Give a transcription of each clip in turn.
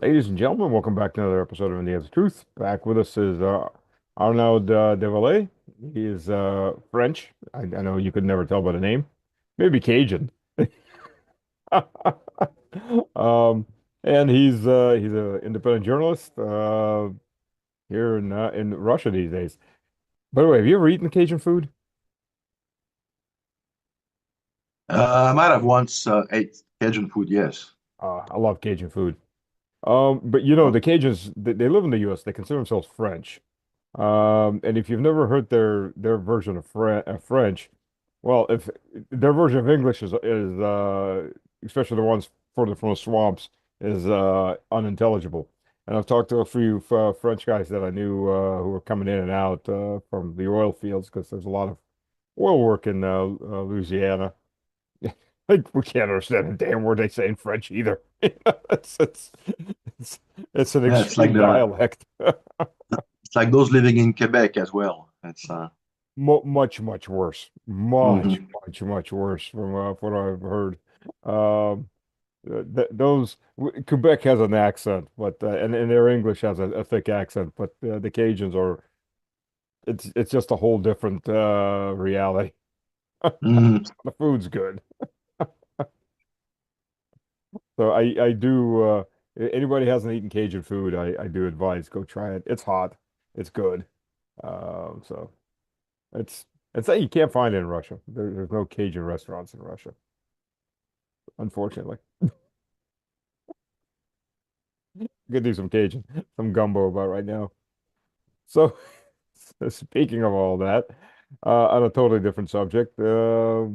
Ladies and gentlemen, welcome back to another episode of In the Edge of Truth. Back with us is Arnaud Develay. He is French. I know you could never tell by the name. Maybe Cajun. Um, and he's an independent journalist here in Russia these days. By the way, have you ever eaten Cajun food? I might have once ate Cajun food, yes. I love Cajun food. But the Cajuns they live in the U.S. They consider themselves French. And if you've never heard their version of French, well, if their version of English is especially the ones from the swamps is unintelligible. And I've talked to a few French guys that I knew who were coming in and out from the oil fields because there's a lot of oil work in Louisiana. Like we can't understand a damn word they say in French either. It's it's it's, it's an Yeah, extreme dialect. it's like those living in Quebec as well. It's Much worse, mhm. much worse from what I've heard. Um, those Quebec has an accent, but and their English has a thick accent, but the Cajuns are it's just a whole different reality. Mhm. The food's good, so I do. Anybody hasn't eaten Cajun food, I do advise go try it. It's hot, it's good. So it's it's that you can't find it in Russia. There's no Cajun restaurants in Russia, unfortunately. Could do some Cajun, some gumbo about right now. So, speaking of all that, on a totally different subject, so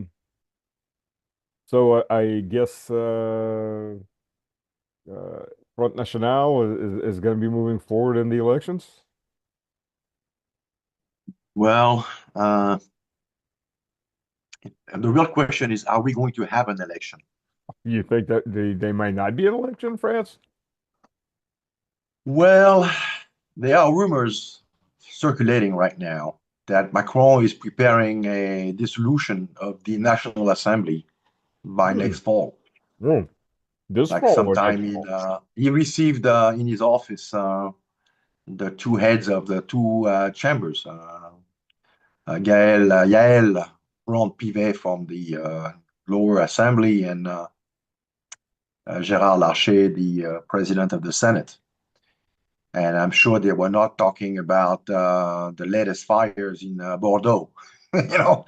I guess uh, Front National is going to be moving forward in the elections. Well, the real question is, are we going to have an election? You think that they might not be an election in France? Well, there are rumors circulating right now that Macron is preparing a dissolution of the National Assembly by Hmm. next fall. Hmm. This Like fall or next sometime in, fall? he received in his office the two heads of the two chambers. Yael Braun-Pivet from the lower assembly and Gérard Larcher, the president of the Senate. And I'm sure they were not talking about the latest fires in Bordeaux, you know.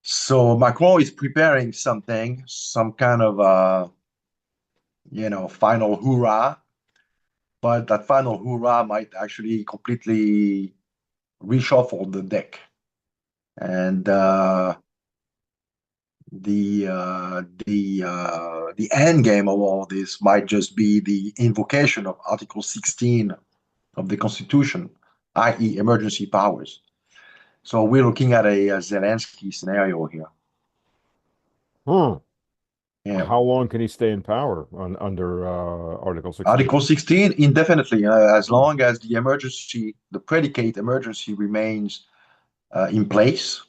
So Macron is preparing something, some kind of final hoorah, but that final hoorah might actually completely reshuffle the deck. And the end game of all this might just be the invocation of Article 16 of the Constitution, i.e., emergency powers. So we're looking at a Zelensky scenario here. Hmm. Yeah. How long can he stay in power under Article 16? Article 16 indefinitely, as Hmm. long as the predicate emergency remains in place,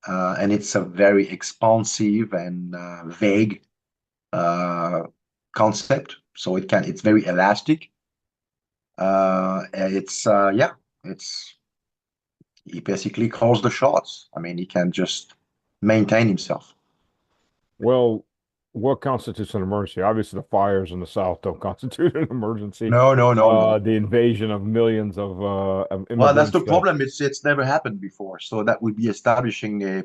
and it's a very expansive and vague uh, concept. So it's very elastic. Yeah, it's he basically calls the shots. I mean, he can just maintain himself. Well, what constitutes an emergency? Obviously, the fires in the South don't constitute an emergency. No, no, no, no. The invasion of millions of Well, that's immigrants the that, problem. It's never happened before, so that would be establishing a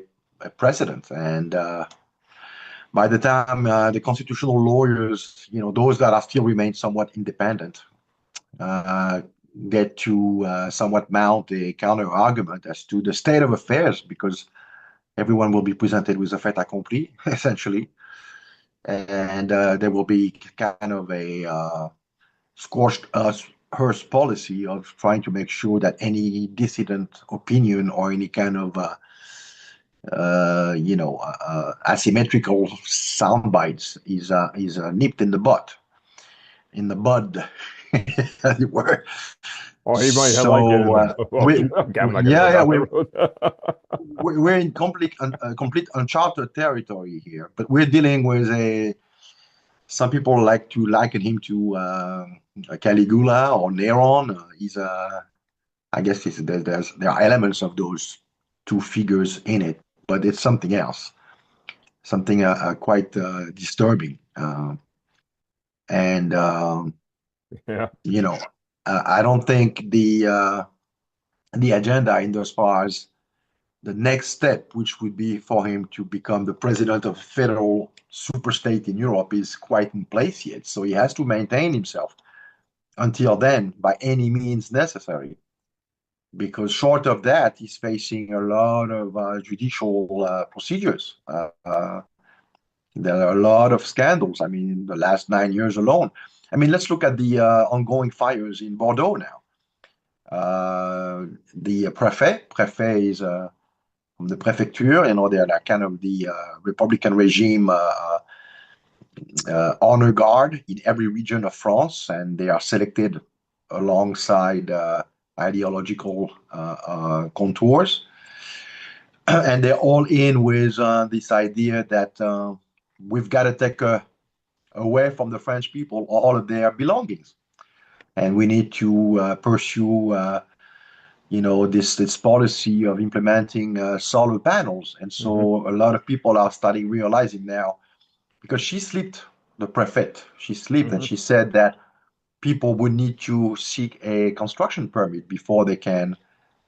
precedent. And by the time the constitutional lawyers, those that are still remain somewhat independent, uh, get to somewhat mount a counter argument as to the state of affairs, because everyone will be presented with a fait accompli, essentially, and there will be kind of a scorched earth policy of trying to make sure that any dissident opinion or any kind of asymmetrical sound bites is nipped in the butt, in the bud, as it were. oh, he might have like it in So the, okay, okay, I'm not going to go yeah, down that we're road. we're in complete uncharted territory here, but we're dealing with a Some people like to liken him to Caligula or Neron. He's I guess there are elements of those two figures in it, but it's something else, something quite disturbing. And Yeah. you know, I don't think the agenda in those far as the next step, which would be for him to become the president of a federal superstate in Europe, is quite in place yet. So he has to maintain himself until then by any means necessary. Because short of that, he's facing a lot of judicial procedures. There are a lot of scandals. I mean, in the last 9 years alone. I mean, let's look at the ongoing fires in Bordeaux now. The préfet is from the prefecture, they're like kind of the Republican regime honor guard in every region of France, and they are selected alongside ideological contours. And they're all in with this idea that we've got to take away from the French people all of their belongings. And we need to pursue, this policy of implementing solar panels. And Hmm. so a lot of people are starting realizing now, because she slipped, the prefect, she slipped and Hmm. she said that people would need to seek a construction permit before they can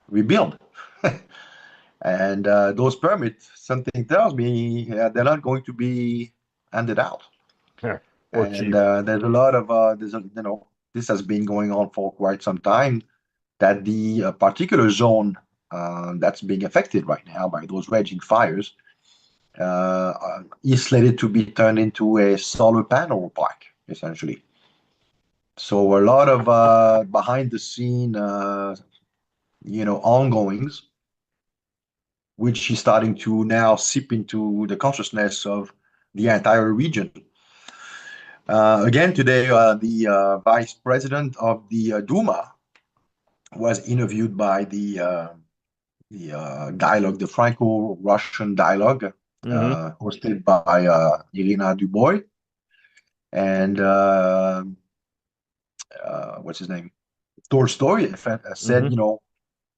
rebuild. And those permits, something tells me they're not going to be handed out. Yeah. Or And cheap. there's a lot of, this has been going on for quite some time, that the particular zone that's being affected right now by those raging fires is slated to be turned into a solar panel park, essentially. So a lot of behind the scene, ongoings, which is starting to now seep into the consciousness of the entire region. Again, today, the vice president of the Duma was interviewed by the dialogue, the Franco-Russian dialogue, Hmm. hosted by Irina Dubois and what's his name, Tolstoy. In fact, said, Hmm.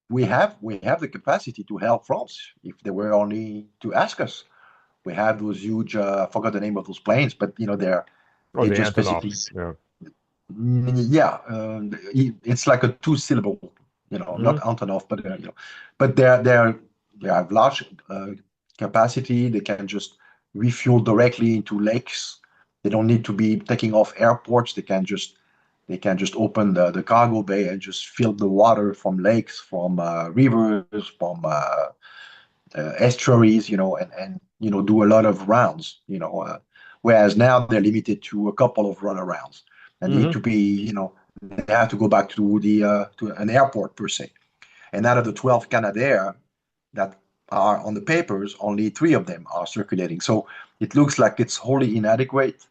we have the capacity to help France if they were only to ask us. We have those huge, I forgot the name of those planes, but Oh, they the just Antonov. basically, Yeah. yeah, it's like a two-syllable, not Hmm. Antonov, but but they have large capacity. They can just refuel directly into lakes. They don't need to be taking off airports. They can just open the cargo bay and just fill the water from lakes, from rivers, from estuaries, and do a lot of rounds, whereas now they're limited to a couple of runarounds, and they need Hmm. to be, they have to go back to the to an airport per se. And out of the 12 Canadair that are on the papers, only three of them are circulating. So it looks like it's wholly inadequate.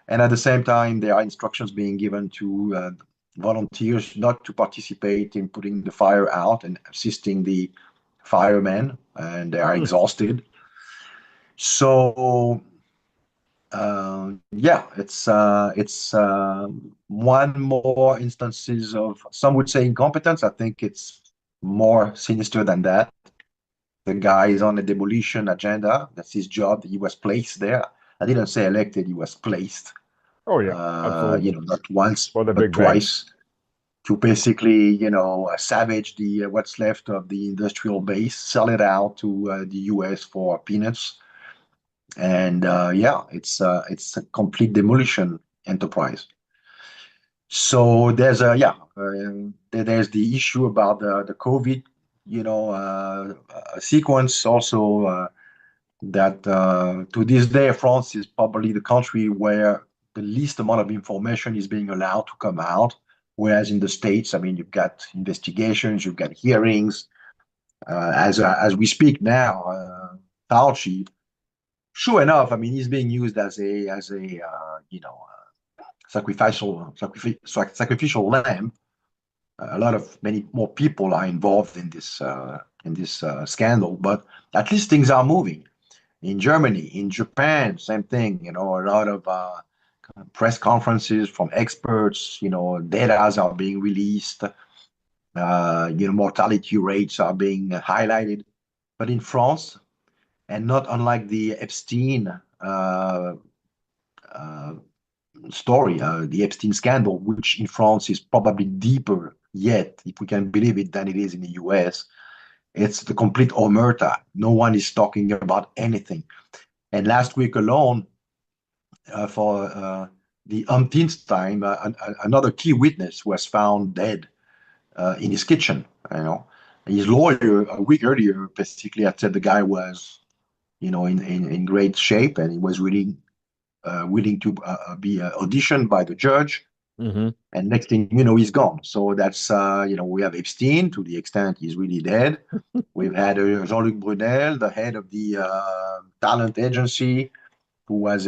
And at the same time, there are instructions being given to volunteers not to participate in putting the fire out and assisting the firemen, and they are Hmm. exhausted. So yeah, it's one more instances of, some would say, incompetence. I think it's more sinister than that. The guy is on a demolition agenda. That's his job. He was placed there. I didn't say elected. He was placed. Oh, yeah. Absolutely. Not once For the but big banks. twice, to basically, savage the what's left of the industrial base, sell it out to the US for peanuts. And yeah, it's a complete demolition enterprise. So there's the issue about the COVID, sequence also, that to this day, France is probably the country where the least amount of information is being allowed to come out. Whereas in the States, I mean, you've got investigations, you've got hearings. As we speak now, Fauci, sure enough, I mean, he's being used as a sacrificial lamb. A lot of many more people are involved in this scandal, but at least things are moving. In Germany, in Japan, same thing. A lot of press conferences from experts. Data are being released. Mortality rates are being highlighted. But in France, and not unlike the Epstein uh, story, the Epstein scandal, which in France is probably deeper yet, if we can believe it, than it is in the US. It's the complete omerta. No one is talking about anything. And last week alone, for the umpteenth time, another key witness was found dead in his kitchen. His lawyer a week earlier basically had said the guy was, in great shape, and he was really willing to be auditioned by the judge. Hmm. And next thing you know, he's gone. So that's, we have Epstein to the extent he's really dead. We've had Jean-Luc Brunel, the head of the talent agency, who was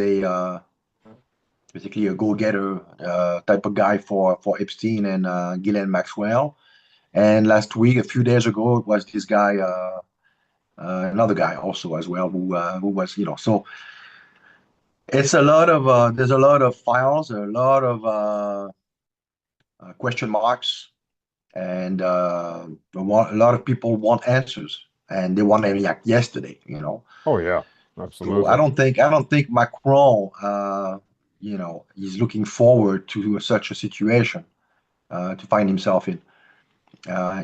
basically a go-getter type of guy for Epstein and Ghislaine Maxwell. And last week, a few days ago, it was this guy, another guy also as well, who was, so it's a lot of, there's a lot of files, a lot of question marks, and a lot of people want answers, and they want them like yesterday. Oh yeah, So I absolutely. don't think I don't think Macron, is looking forward to such a situation to find himself in.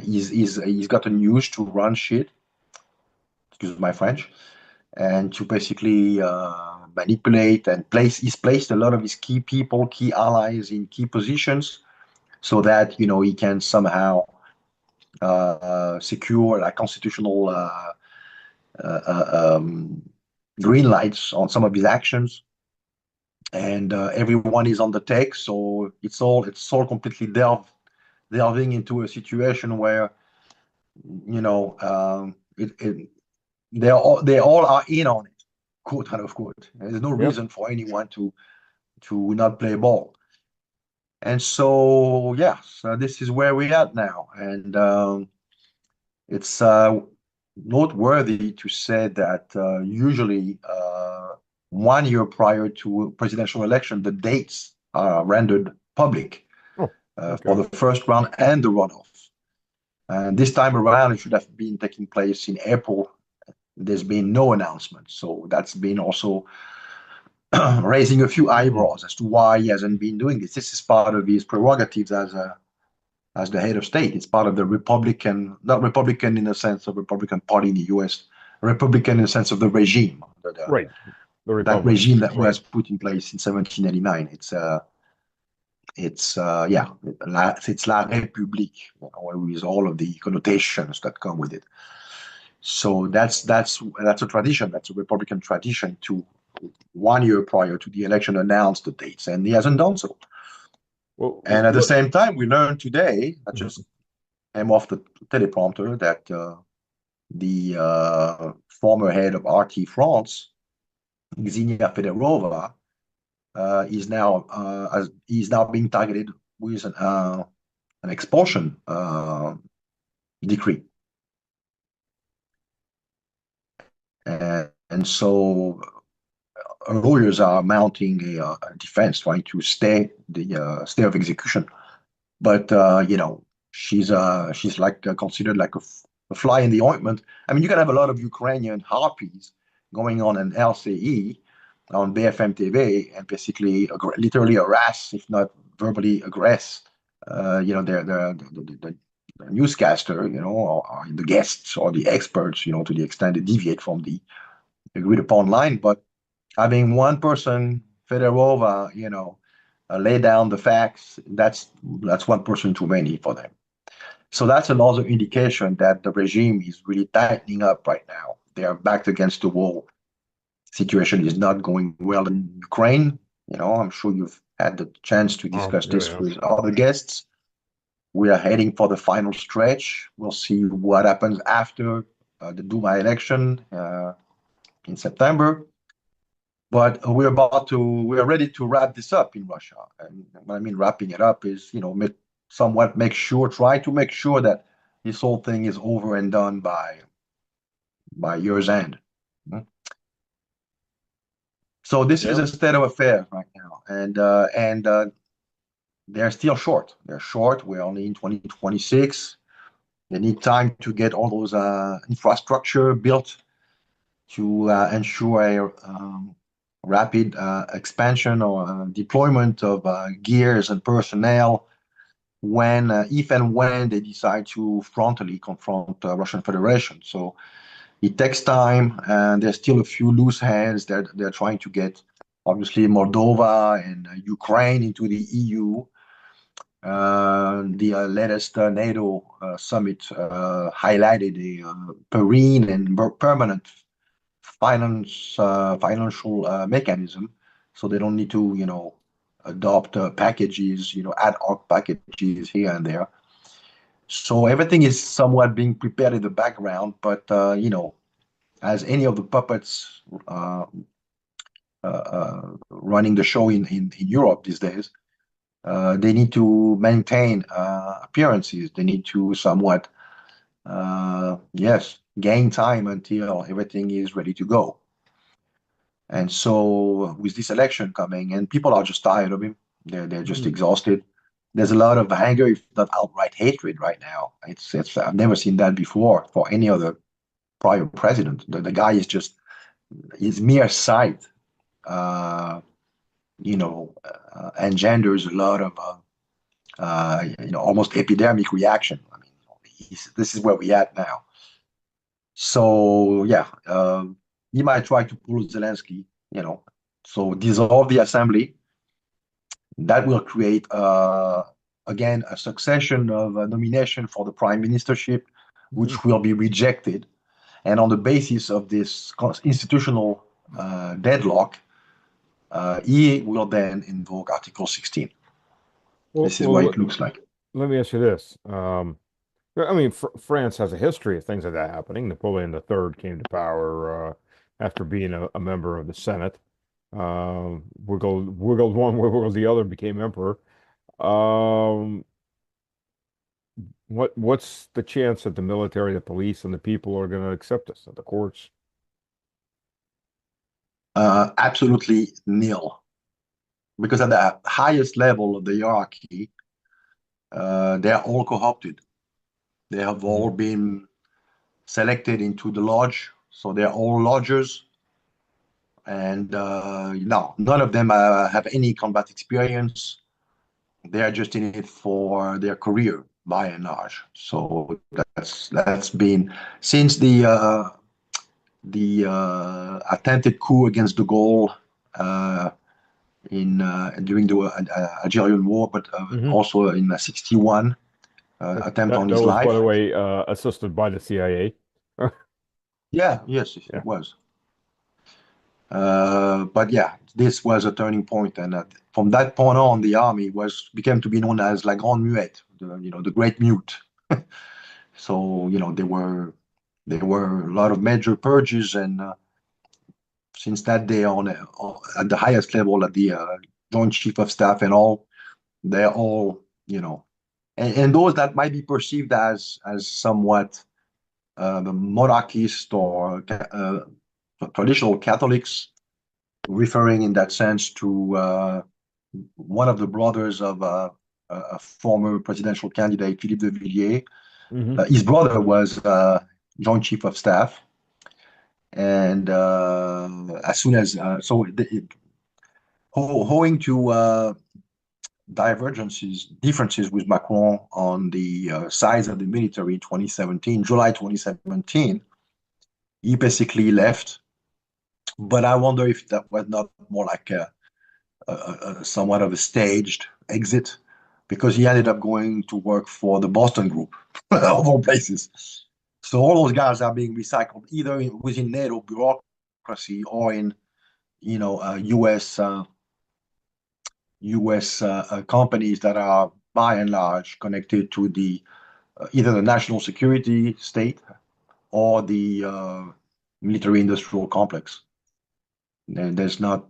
He's gotten used to run shit, excuse my French, and to basically manipulate and place. He's placed a lot of his key people, key allies in key positions, so that he can somehow secure like constitutional green lights on some of his actions, and everyone is on the take. So it's all completely delving into a situation where they all are in on it, quote unquote. There's no Yep. reason for anyone to not play ball. And so yeah, so this is where we're at now, and it's noteworthy to say that usually 1 year prior to a presidential election, the dates are rendered public Oh, for okay. the first round and the runoff. And this time around, it should have been taking place in April. There's been no announcement. So that's been also raising a few Mhm. eyebrows as to why he hasn't been doing this. This is part of his prerogatives as the head of state. It's part of the Republican, not Republican in the sense of Republican Party in the US, Republican in the sense of the regime, Right. The that Republicans. regime that Right. was put in place in 1789. Yeah, it's La République, with all of the connotations that come with it. So that's a tradition. That's a Republican tradition to 1 year prior to the election announce the dates, and he hasn't done so. Well, And at the same time, we learned today, I just Mhm. came off the teleprompter, that the former head of RT France, Xenia Fedorova, is now being targeted with an expulsion decree. And so lawyers are mounting a defense, trying to stay the stay of execution. But she's like considered like a fly in the ointment. I mean, you can have a lot of Ukrainian harpies going on an LCE on BFM TV and basically literally harass, if not verbally aggress, the newscaster, or the guests or the experts, to the extent they deviate from the agreed upon line. But having one person, Fedorova, lay down the facts, that's one person too many for them. So that's another indication that the regime is really tightening up right now. They are backed against the wall. Situation is not going well in Ukraine. I'm sure you've had the chance to Oh, discuss yeah, this yeah. with other guests. We are heading for the final stretch. We'll see what happens after the Duma election in September. But we're ready to wrap this up in Russia. And what I mean wrapping it up is, try to make sure that this whole thing is over and done by year's end. So this is Yeah. a state of affairs right now, and they're still short. They're short. We're only in 2026. They need time to get all those infrastructure built to ensure a rapid expansion or deployment of gears and personnel when, if and when they decide to frontally confront Russian Federation. So it takes time, and there's still a few loose hands. They're trying to get, obviously, Moldova and Ukraine into the EU. The latest NATO summit highlighted a permanent and permanent financial mechanism, so they don't need to, adopt packages, ad hoc packages here and there. So everything is somewhat being prepared in the background, but as any of the puppets running the show in Europe these days, they need to maintain appearances. They need to somewhat, yes, gain time until everything is ready to go. And so, with this election coming, and people are just tired of him, they're just Mhm. exhausted. There's a lot of anger, if not outright hatred, right now. It's I've never seen that before for any other prior president. The guy is just his mere sight, uh, engenders a lot of almost epidemic reaction. I mean, this is where we at now. So yeah, he might try to pull Zelensky, so dissolve the assembly. That will create again a succession of nomination for the prime ministership, Mhm. which will be rejected. And on the basis of this institutional deadlock, he will then invoke Article 16. Well, This is well, what it looks like. let me ask you this. I mean, France has a history of things like that happening. Napoleon III came to power after being a member of the Senate. Wiggled one, wiggled the other, became emperor. Um, what's the chance that the military, the police, and the people are going to accept this at the courts? Absolutely nil. Because at the highest level of the hierarchy, they're all co-opted. They have Mhm. all been selected into the lodge, so they're all lodgers. And no, none of them have any combat experience. They are just in it for their career, by and large. So that's been since attempted coup against de Gaulle uh, in during the Algerian War, but Hmm. also in '61, attempt on That his was, by the life. way, assisted by the CIA. Yeah, yes, Yeah. it was. But yeah, this was a turning point, and from that point on, the army was became to be known as La Grande Muette, the Great Mute. So there were a lot of major purges, and since that day on, at the highest level, at the Joint Chief of Staff and all, they're all and those that might be perceived as somewhat the monarchist or traditional Catholics, referring in that sense to one of the brothers of a former presidential candidate, Philippe de Villiers. Hmm. His brother was Joint Chief of Staff, and as soon as owing to differences with Macron on the size of the military in 2017, July 2017, he basically left. But I wonder if that was not more like somewhat of a staged exit, because he ended up going to work for the Boston Group, of all places. So all those guys are being recycled either within NATO bureaucracy or in U.S. Companies that are by and large connected to the either the national security state or the military industrial complex. And there's not,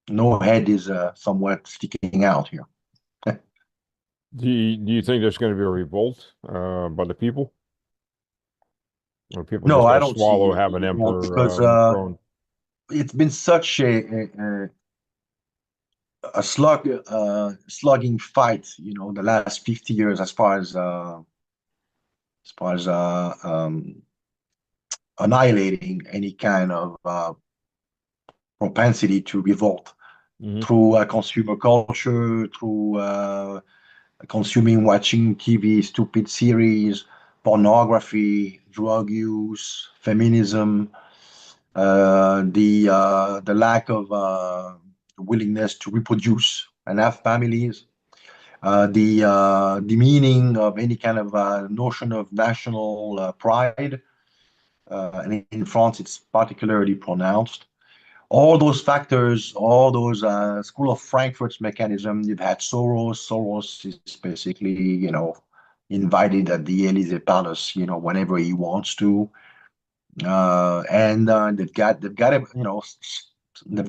no head is somewhat sticking out here. Do you think there's going to be a revolt by the people? Or people No, just I going to don't swallow see having it Emperor because Macron? it's been such a slugging fight, the last 50 years as far as annihilating any kind of propensity to revolt Hmm. through consumer culture, through consuming, watching TV, stupid series, pornography, drug use, feminism, the lack of willingness to reproduce and have families, the meaning of any kind of notion of national pride. And in France, it's particularly pronounced. All those factors, all those School of Frankfurt's mechanism. You've had Soros. Soros is basically, invited at the Elysee Palace, whenever he wants to, and they've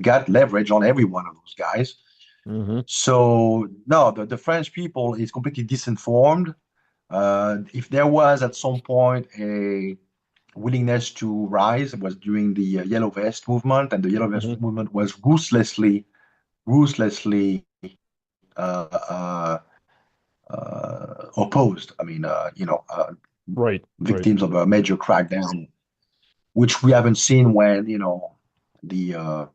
got leverage on every one of those guys. Hmm. So no, the French people is completely disinformed. If there was at some point a willingness to rise, it was during the Yellow Vest movement, and the Yellow Hmm. Vest movement was ruthlessly uh, uh, opposed. I mean, Right, right. victims of a major crackdown, which we haven't seen when the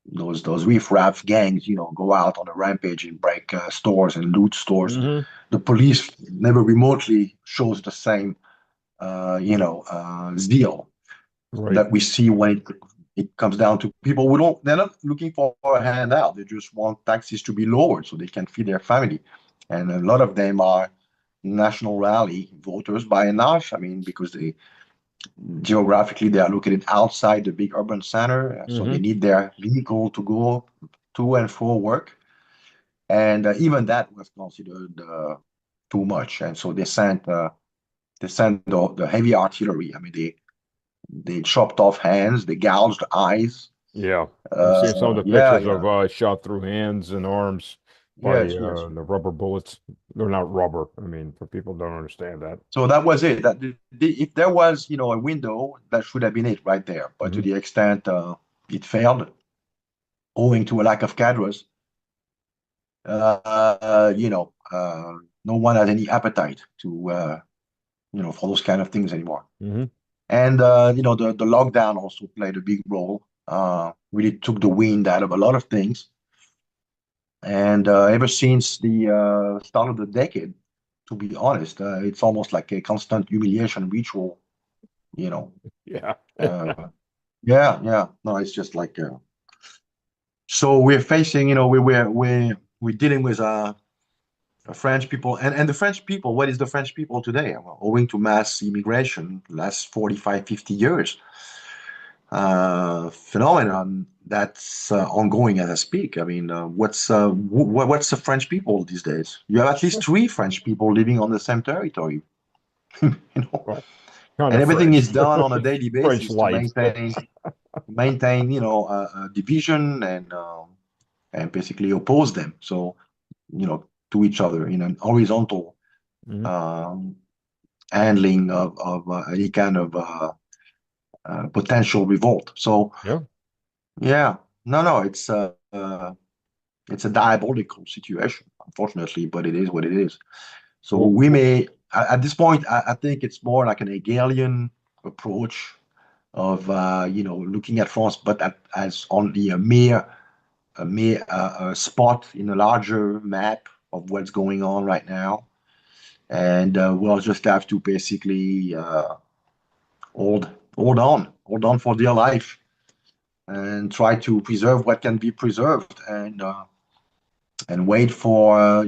those riffraff gangs go out on a rampage and break stores and loot stores. Hmm. The police never remotely shows the same zeal Right. that we see when it comes down to people who don't, they're not looking for a handout. They just want taxes to be lowered so they can feed their family. And a lot of them are National Rally voters by and large. I mean, because geographically they are located outside the big urban center, so Hmm. they need their vehicle to go to and for work. And even that was considered too much. And so they sent the heavy artillery. I mean, they chopped off hands, they gouged eyes. Yeah. I've Uh, seen some of the yeah, pictures yeah, of shot through hands and arms by yes, yes, yes. the rubber bullets. They're not rubber. I mean, for people who don't understand that. So that was it. If there was, a window, that should have been it right there. But to Hmm. the extent it failed, owing to a lack of cadres, no one has any appetite to, for those kind of things anymore. Hmm. And the lockdown also played a big role. Really took the wind out of a lot of things. And ever since the start of the decade, to be honest, it's almost like a constant humiliation ritual. You know, Yeah. uh, yeah, yeah. No, it's just like so we're facing. We're dealing with French people, and the French people. What is the French people today? Well, owing to mass immigration, last 45, 50 years, phenomenon that's ongoing as I speak. I mean, what's the French people these days? You have at least three French people living on the same territory, you know, Well, kind and of everything French. is done on a daily French basis to light. maintain division and basically oppose them. So to each other in an horizontal Hmm. um, handling of any kind of potential revolt. So Yeah. yeah, no, it's a diabolical situation, unfortunately, but it is what it is. So Well, we may, at this point, I think it's more like an Hegelian approach of, looking at France, but as only a spot in a larger map of what's going on right now. And we'll just have to basically hold, hold on for dear life and try to preserve what can be preserved and wait for,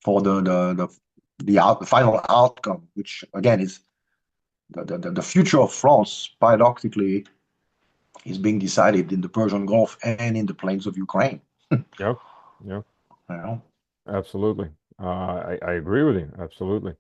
for the final outcome, which again is the future of France, paradoxically, is being decided in the Persian Gulf and in the plains of Ukraine. yeah. Yeah. You know? Absolutely. I agree with you. Absolutely.